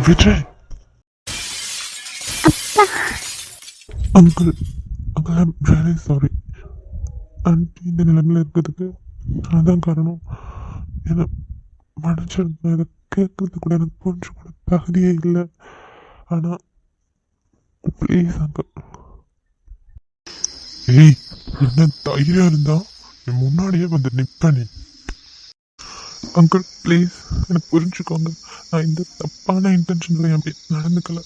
Vijay uncle uncle I'm really sorry. Aunty இந்த நிலைமையில் இருக்கிறதுக்கு அதான் காரணம். என்னை மன்னிச்சிருந்தேன். இதை கேட்கறது கூட எனக்கு கொஞ்சம் கூட தகுதியே இல்லை. ஆனால் ப்ளீஸ் அங்கிள். ஏய், என்ன தைரியம் இருந்தா நீ முன்னாடியே வந்து நிற்ப. நீ அங்கிள் ப்ளீஸ் எனக்கு புரிஞ்சுக்கோங்க. நான் இந்த தப்பான இன்டென்ஷனில் அப்படி நடந்துக்கல.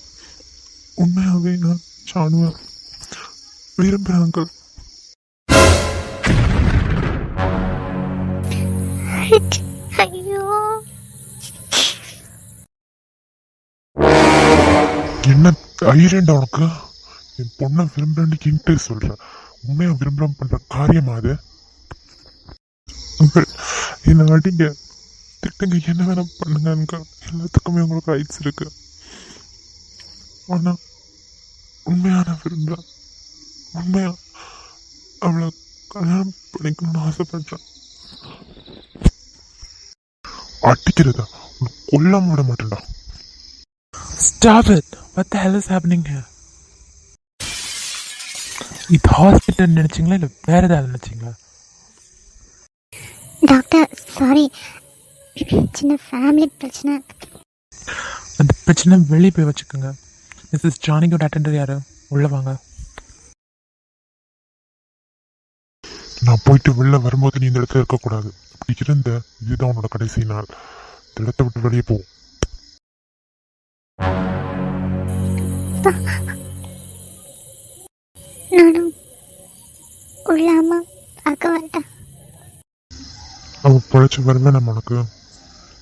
உண்மையாகவே நான் சாணுவை விரும்புகிறேன் அங்கிள். என்ன தைரியண்டா உனக்கு? என் பொண்ணை விரும்புறேன்னு என்கிட்ட சொல்ற. உண்மையா விரும்புறேன் பண்ற காரியமா அது? அங்கிள் என்ன அடிங்க, திட்டுங்க, என்ன வேணா பண்ணுங்க அங்கிள். எல்லாத்துக்குமே உங்களுக்கு ரைட்ஸ் இருக்கு. ஆனா உண்மையான விரும்புறேன். உண்மையா அவளை கல்யாணம் பண்ணிக்கணும்னு ஆசைப்படுறேன். அடிக்கிறதா கொல்லாம விட மாட்டேன்டா. Stop it! What the hell is happening here? இது ஹாஸ்பிட்டல் நினைச்சிங்களா இல்லை வேற ஏதாவது நினைச்சிங்களா? டாக்டர் சாரி, சின்ன ஃபேமிலி பிரச்சனை. அந்த பிரச்சனை வெளியே போய் வச்சுக்கோங்க. மிஸ்ஸஸ் ஜானிக்கோட அட்டெண்டர் யாரு? உள்ள வாங்க. நான் போயிட்டு வெளில வரும்போது நீ இந்த இடத்துல இருக்கக்கூடாது. அப்படி இருந்த இதுதான் உன்னோட கடைசி நாள். இந்த இடத்த விட்டு வெளியே போ. நானும் உள்ளாம பார்க்க மாட்டேன். அவ பழைச்ச வரல நம்ம உனக்கு.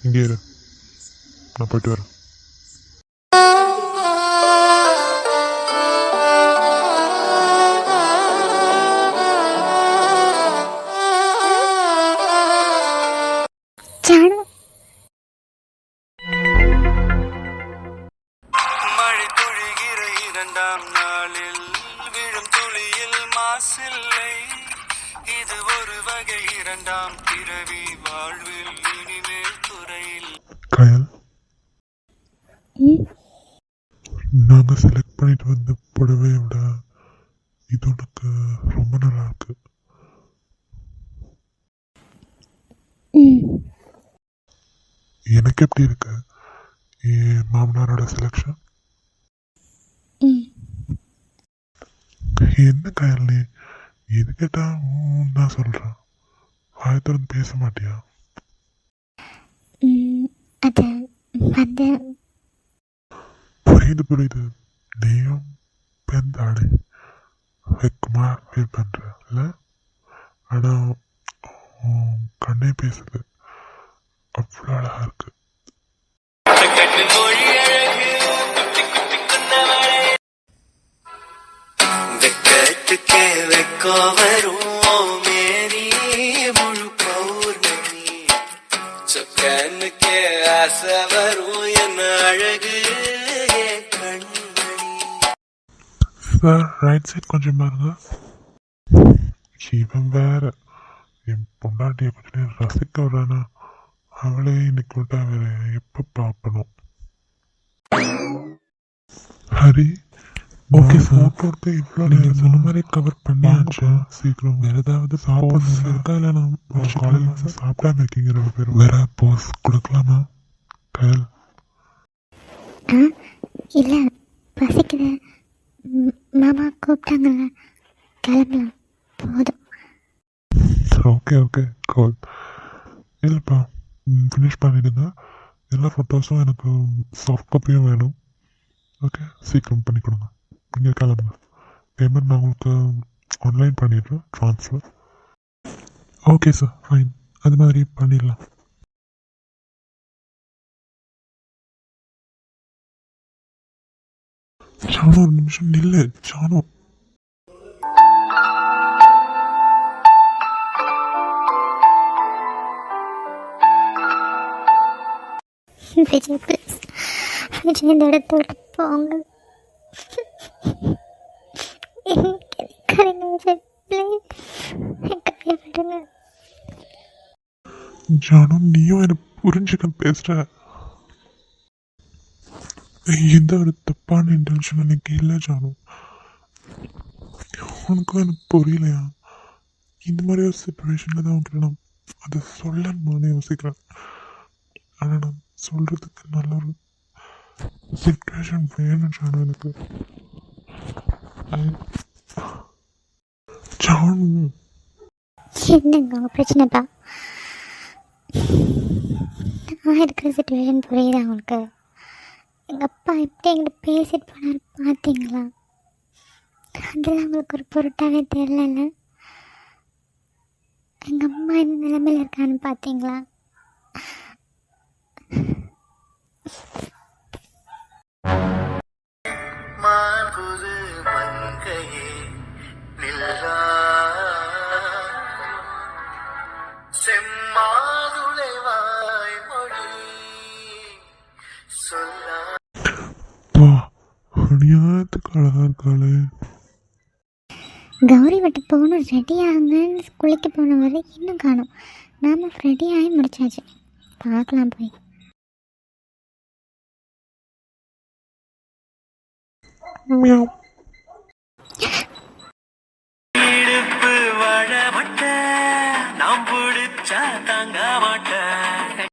இங்கே இரு, நான் போயிட்டு வரேன். ஜானு மழை பொழிகிற இரண்டாம் நாளில் விழும் துளியில் மாசில்லை. இது ஒரு வகை இரண்டாம் பிறவி வாழ்வில் இனிமேல் குறையில். கயல், நாங்கள் செலக்ட் பண்ணிட்டு வந்த புடவையை விட இது உனக்கு ரொம்ப நல்லா இருக்கு. எனக்கு எப்படி இருக்கு என் மாமனாரோட செலக்ஷன்? என்ன கயல், நீ எது கேட்டா நான் சொல்றேன், ஆயத்தரம் பேச மாட்டியா? அது வந்து புரியுது புரியுது. நீயும் பெந்தாளி வெக்குமா ஃபீல் பண்ற இல்ல? ஆனா கண்ணே பேசுது, அவ்வளோ அழகா இருக்கு. வெக்கத்துக்கே வெக்கோ வரும் மேரி முழு பௌர்ணமி. சொக்கனுக்கே ஆசை வரும் என்ன அழகு கண்மணி. சார் ரைட் சைட் கொஞ்சம் பாருங்க. இவன் வேற என் பொண்டாட்டியை கொஞ்ச நேரம் ரசிக்க வரானா, அவளே இன்னைக்கு விட்டா வேற எப்ப பார்க்கணும். ஹரி ஓகே சார், போட்டோ இவ்வளோ நீங்கள் சொன்ன மாதிரி கவர் பண்ணியாச்சு. சீக்கிரம் வேற ஏதாவது சாப்பிட இருக்கா? இல்லை நான் காலையில் சாப்பிடாம இருக்கீங்க ரெண்டு பேரும். வேற போஸ் கொடுக்கலாமா கயல்? இல்லை பசிக்குது, மாமா கூப்பிட்டாங்கல்ல, கிளம்பலாம் போதும். ஓகே ஓகே கோல். இல்லைப்பா, ஃபினிஷ் பண்ணிடுங்க. எல்லா ஃபோட்டோஸும் எனக்கு சாஃப்ட் காப்பியும் வேணும். ஓகே சீக்கிரம் பண்ணி கொடுங்க. நீங்கள் கிளம்புங்க. பேமெண்ட் நான் உங்களுக்கு ஆன்லைன் பண்ணிடுறேன், ட்ரான்ஸ்ஃபர். ஓகே சார் ஃபைன், அது மாதிரி பண்ணிடலாம். ஜானு ஒரு நிமிஷம் நில்லு. ஜானு விஜய் ப்ளீஸ், விஜய் இந்த இடத்த விட்டு போங்க. கிடைக்காதீங்க விஜய் ப்ளீஸ், கையை விடுங்க. ஜானு நீயும் எனக்கு புரிஞ்சுக்க பேசுற. எந்த ஒரு தப்பான இன்டென்ஷன் எனக்கு இல்லை ஜானு. உனக்கும் எனக்கு புரியலையா? இந்த மாதிரி ஒரு சுச்சுவேஷனில் தான் உங்ககிட்ட நான் அதை சொல்லணுமான்னு யோசிக்கிறேன். ஆனால் நான் சொல்கிறதுக்கு நல்ல ஒரு சுச்சுவேஷன் வேணும் ஜானு எனக்கு. ஜானு என்னங்க உங்கள் பிரச்சனைப்பா? நான் இருக்கிற சுச்சுவேஷன் புரியுதா உங்களுக்கு? எங்கள் அப்பா எப்படி எங்கிட்ட பேசிட்டு போனார் பார்த்தீங்களா? அதெல்லாம் உங்களுக்கு ஒரு பொருட்டாகவே தெரியல. எங்கள் அம்மா என்ன நிலைமையில் இருக்கான்னு பார்த்தீங்களா? மான்புது மங்கையே நில்லா செம்மாதுளை வாய்மொழி சொல்லா பா அநியாயத்துக்கு அழகா இருக்காளே. கௌரி விட்டு போகணும், ரெடி ஆகுங்கன்னு குளிக்க போன வரை இன்னும் காணும். நாம் ரெடி ஆகி முடிச்சாச்சு, பார்க்கலாம் போய். மியாவ். இடுப்பு வாழ மாட்டேன் நாம் பிடிச்சா தாங்க மாட்டேன்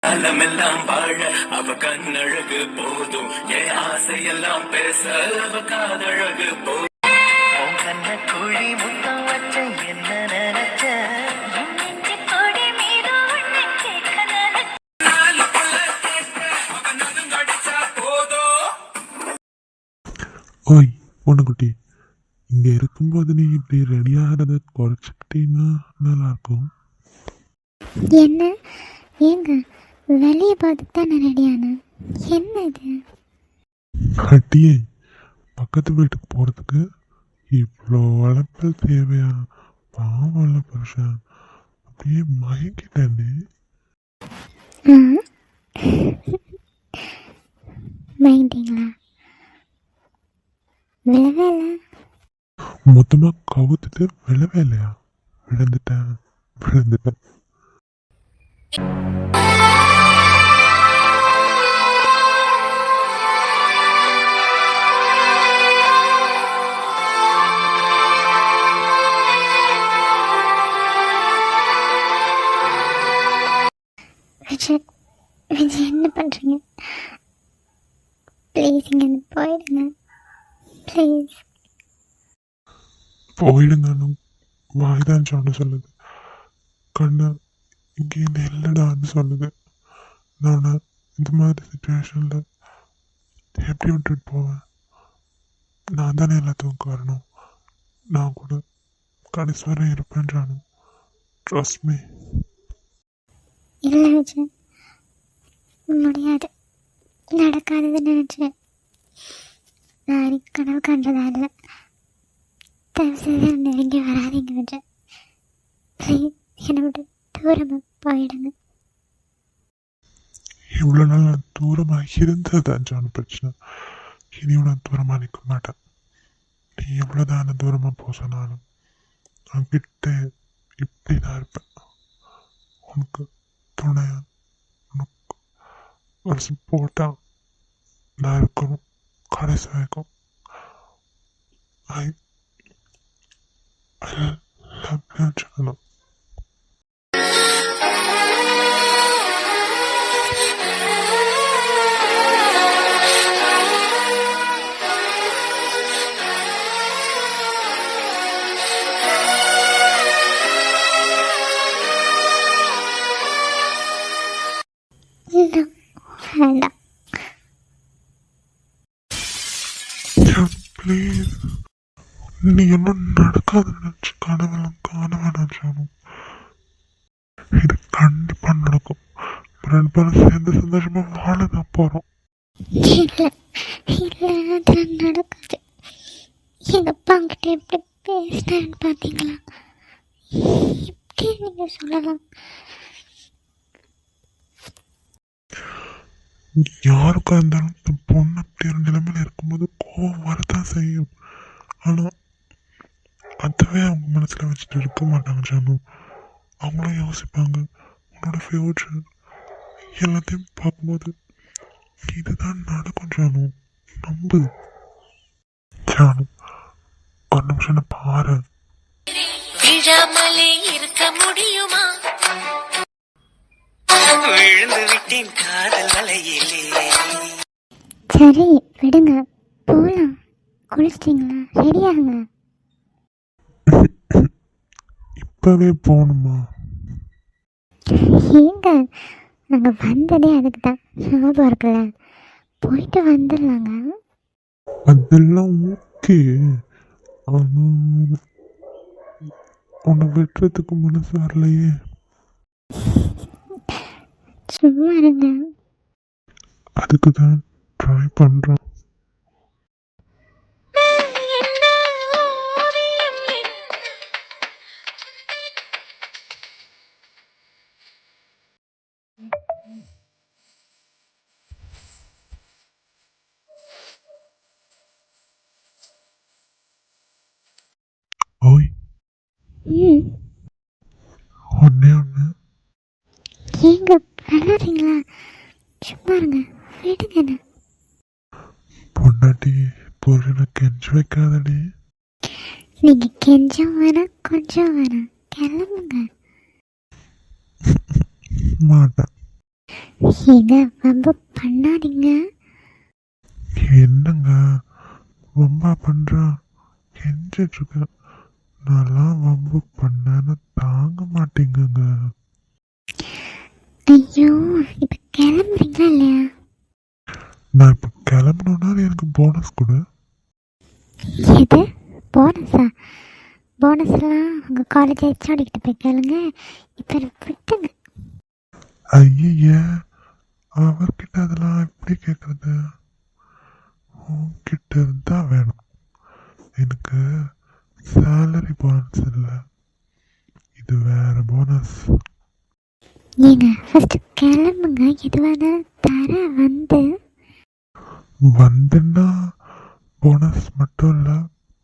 காலமெல்லாம் வாழ அவ கண்ணழகு போதும் என் ஆசையெல்லாம் பேச அவ காதழகு போதும் கண்ண குழி முத்தம் வச்ச என்ன நினைச்ச ஓய் பொண்ணுக்குட்டி, இங்கே இருக்கும்போது நீ இப்படி ரெடி ஆகிறத குறைச்சிக்கிட்டீங்கன்னா நல்லாயிருக்கும். என்ன ஏங்க வெளியே பார்த்துட்டு தான் நான் ரெடி ஆனேன். என்ன இது? அட்டியே, பக்கத்து வீட்டுக்கு போகிறதுக்கு இவ்வளோ வளர்ப்பல் தேவையா? பாவம்ல புருஷன், அப்படியே மயங்கிட்டேன்னு. மைண்டிங்களா? விழவே இல்லை. மொத்தமாக கவுத்துட்டு விழவே இல்லையா? விழுந்துட்டேன். விஜய் விஜய் என்ன பண்ணுறீங்க? ப்ளீஸ் இங்கேருந்து போயிடுங்க, ப்ளீஸ். போயிடுங்கன்னு வாய்தான் சொன்ன சொல்லுது. கண்ணு இங்கேருந்து இல்லைடான்னு சொல்லுது. நான் இந்த மாதிரி சுச்சுவேஷனில் எப்படி விட்டுட்டு போவேன்? நான் தானே எல்லாத்துக்கும் காரணம். நான் கூட கடைசி வரை இருப்பேன் ஜானு. Trust me. இல்லை விஜய், முடியாது, நடக்காததுன்னு நினச்சேன். நான் கனவு கண்டதா இல்லை. தயவு செய்து நெருங்கி வராதிங்க விஜய், ப்ளீஸ். என்னை விட்டு தூரமாக போயிடுங்க. இவ்வளோ நாள் நான் தூரமாக இருந்தது தான் ஜானு பிரச்சனை. இனியும் நான் தூரமாக நிற்க மாட்டேன். நீ எவ்வளோதான் தூரமாக போக சொன்னாலும் நான் கிட்ட இப்படி தான் இருப்பேன். உனக்கு துணையா, உனக்கு ஒரு சப்போர்ட்டாக நான் இருக்கணும் கடைசி வரைக்கும். I love you Janu. வேண்டாம் ப்ளீஸ். நீ இன்னும் நடக்காதுன்னு நினச்சி கனவெல்லாம் காண வேணாம் ஜானு. இது கண்டிப்பாக நடக்கும். ரெண்டு பேரும் சேர்ந்து சந்தோஷமாக வாழ தான் போகிறோம். இல்லை இல்லை, அதெல்லாம் நடக்காது. எங்கள் அப்பா கிட்ட எப்படி பேசினேன்னு பார்த்தீங்களா? எப்படி நீங்கள் சொல்லலாம்? யாருக்கா இருந்தாலும் இந்த பொண்ணு அப்படி ஒரு நிலைமையில இருக்கும்போது கோவம் வரதான் செய்யும். ஆனால் அதுவே அவங்க மனசில் வச்சுட்டு இருக்க மாட்டாங்க ஜானு. அவங்களும் யோசிப்பாங்க உன்னோட ஃபியூச்சர் எல்லாத்தையும் பார்க்கும்போது இதுதான் நடக்கும் ஜானு. நம்பு ஜானு, ஒரு நிமிஷம் என்ன பாரு. விழாமலே இருக்க முடியுமா? விழுந்து விட்டேன் காதல் வலையிலே. சரி விடுங்க, போகலாம். குளிச்சிட்டிங்களா? ரெடியாகுங்க. இப்பவே போகணுமா? ஏங்க, நாங்கள் வந்ததே அதுக்கு தான், ஞாபகம் இருக்குல்ல? போயிட்டு வந்துடலாங்க. அதெல்லாம் ஓகே. ஆனால் உன்னை வெட்டுறதுக்கு மனசு வரலையே. சும்மா இருங்க. அதுக்கு தான் ட்ரை பண்ணுறோம். ஓய், ம், ஒன்னே ஒன்று. ஏங்க விளாட்றீங்களா? சும்மா இருங்க, விடுங்க என்ன. பொண்டாட்டி புருஷனை கெஞ்சி வைக்காதடி. நீங்கள் கெஞ்சம் வேணாம், கொஞ்சம் வேணாம், கிளம்புங்க. மாட்டேன். ஏங்க ரொம்ப பண்ணாதீங்க. என்னங்க வம்பா பண்ணுறா? கெஞ்சிட்ருக்க. நான்லாம் வம்பு பண்ணேன்னு தாங்க மாட்டேங்குங்க. ஐயோ, இப்போ கிளம்புறீங்களா இல்லையா? நான் இப்போ கிளம்பணுன்னா எனக்கு போனஸ் கொடு. எது போனஸா? போனஸ்லாம் உங்கள் காலேஜ் ஹெச்ஓடி கிட்ட போய் கேளுங்க. இப்போ விட்டுங்க. ஐய, அவர்கிட்ட அதெல்லாம் எப்படி கேட்குறது? உன்கிட்ட இருந்தா வேணும். எனக்கு சேலரி போனஸ் இல்லை, இது வேற போனஸ். ஏங்க ஃபஸ்ட்டு கிளம்புங்க. எதுவாக தர வந்துன்னா போனஸ் மட்டும் இல்லை,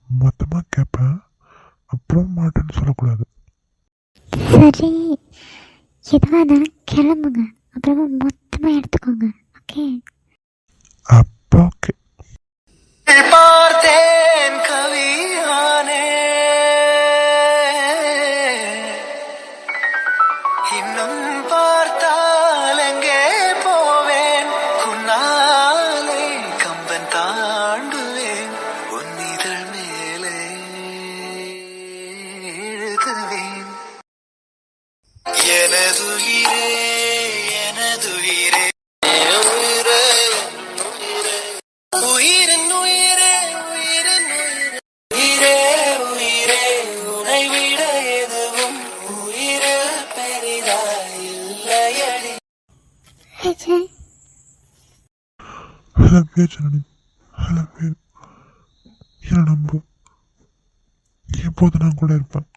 மொத்தமாக கேட்பேன். அப்புறம் மாட்டேன்னு சொல்லக்கூடாது. சரி, எதுவாக இருந்தாலும் கிளம்புங்க. அப்புறமா மொத்தமாக எடுத்துக்கோங்க. ஓகே? அப்போ ஓகே. பார்த்தேன் கவியானே, இன்னும் பார்த்தால் எங்கே போவேன்? குன்னாலே கம்பன் தாண்டுவேன், உன்னிதழ் மேலே எழுதுவேன். எனதுயிரே எனதுயிரே உயிரே உயிரின் உயிரே உயிரின் உயிரே உயிரே உனை விட எதுவும் உயிரில் பெரிதாயில்லையடி. Vijay, I love you, Janani. I love you. என்னை நம்பு, எப்போது நான் கூட இருப்பேன்.